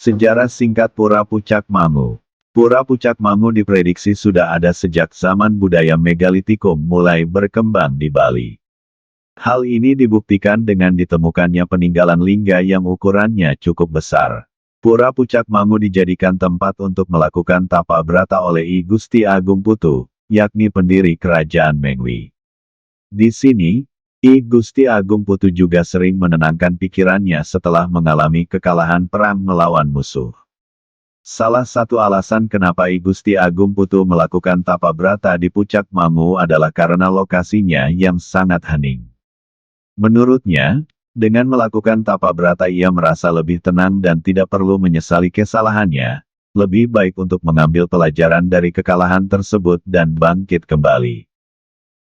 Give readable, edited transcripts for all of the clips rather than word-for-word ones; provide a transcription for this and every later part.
Sejarah singkat Pura Pucak Mangu. Pura Pucak Mangu diprediksi sudah ada sejak zaman budaya megalitikum mulai berkembang di Bali. Hal ini dibuktikan dengan ditemukannya peninggalan lingga yang ukurannya cukup besar. Pura Pucak Mangu dijadikan tempat untuk melakukan tapa brata oleh I Gusti Agung Putu, yakni pendiri kerajaan Mengwi. Di sini, I Gusti Agung Putu juga sering menenangkan pikirannya setelah mengalami kekalahan perang melawan musuh. Salah satu alasan kenapa I Gusti Agung Putu melakukan tapa brata di Pucak Mangu adalah karena lokasinya yang sangat hening. Menurutnya, dengan melakukan tapa brata ia merasa lebih tenang dan tidak perlu menyesali kesalahannya. Lebih baik untuk mengambil pelajaran dari kekalahan tersebut dan bangkit kembali.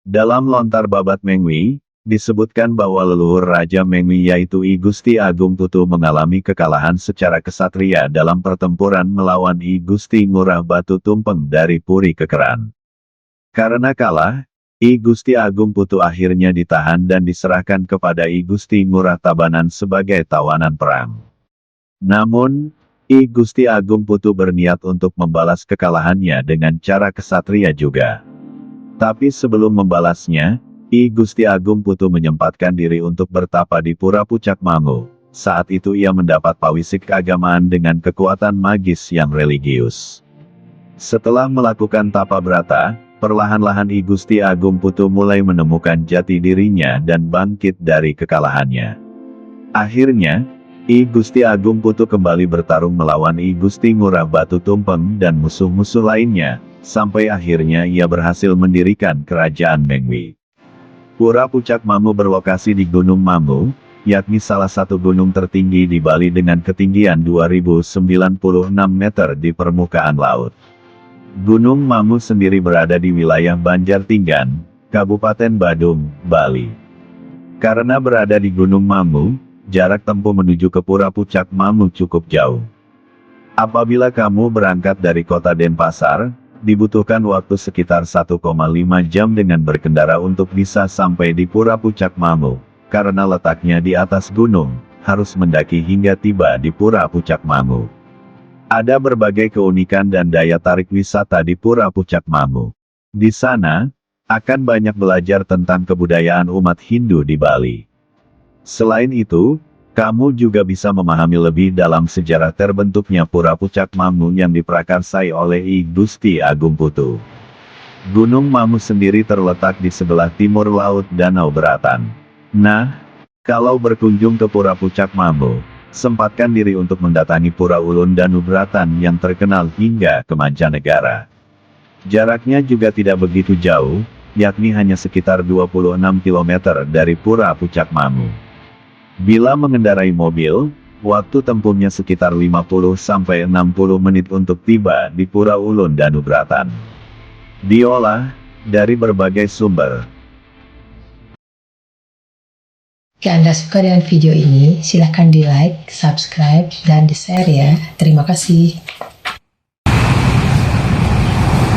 Dalam lontar babat Mengwi, disebutkan bahwa leluhur Raja Mengwi yaitu I Gusti Agung Putu mengalami kekalahan secara kesatria dalam pertempuran melawan I Gusti Ngurah Batu Tumpeng dari Puri Kekeran. Karena kalah, I Gusti Agung Putu akhirnya ditahan dan diserahkan kepada I Gusti Ngurah Tabanan sebagai tawanan perang. Namun, I Gusti Agung Putu berniat untuk membalas kekalahannya dengan cara kesatria juga. Tapi sebelum membalasnya, I Gusti Agung Putu menyempatkan diri untuk bertapa di Pura Pucak Mangu. Saat itu ia mendapat pawisik keagamaan dengan kekuatan magis yang religius. Setelah melakukan tapa brata, perlahan-lahan I Gusti Agung Putu mulai menemukan jati dirinya dan bangkit dari kekalahannya. Akhirnya, I Gusti Agung Putu kembali bertarung melawan I Gusti Ngurah Batu Tumpeng dan musuh-musuh lainnya, sampai akhirnya ia berhasil mendirikan kerajaan Mengwi. Pura Pucak Mangu berlokasi di Gunung Mangu, yakni salah satu gunung tertinggi di Bali dengan ketinggian 2096 meter di permukaan laut. Gunung Mangu sendiri berada di wilayah Banjartinggan, Kabupaten Badung, Bali. Karena berada di Gunung Mangu, jarak tempuh menuju ke Pura Pucak Mangu cukup jauh. Apabila kamu berangkat dari kota Denpasar, dibutuhkan waktu sekitar 1,5 jam dengan berkendara untuk bisa sampai di Pura Pucak Mangu. Karena letaknya di atas gunung, harus mendaki hingga tiba di Pura Pucak Mangu. Ada berbagai keunikan dan daya tarik wisata di Pura Pucak Mangu. Di sana, akan banyak belajar tentang kebudayaan umat Hindu di Bali. Selain itu, kamu juga bisa memahami lebih dalam sejarah terbentuknya Pura Pucak Mangu yang diprakarsai oleh I Gusti Agung Putu. Gunung Mangu sendiri terletak di sebelah timur laut Danau Beratan. Nah, kalau berkunjung ke Pura Pucak Mangu, sempatkan diri untuk mendatangi Pura Ulun Danau Beratan yang terkenal hingga ke mancanegara. Jaraknya juga tidak begitu jauh, yakni hanya sekitar 26 km dari Pura Pucak Mangu. Bila mengendarai mobil, waktu tempuhnya sekitar 50-60 menit untuk tiba di Pura Ulun Danau Beratan. Diolah dari berbagai sumber. Jika Anda suka dengan video ini, silahkan di like, subscribe, dan di share ya. Terima kasih.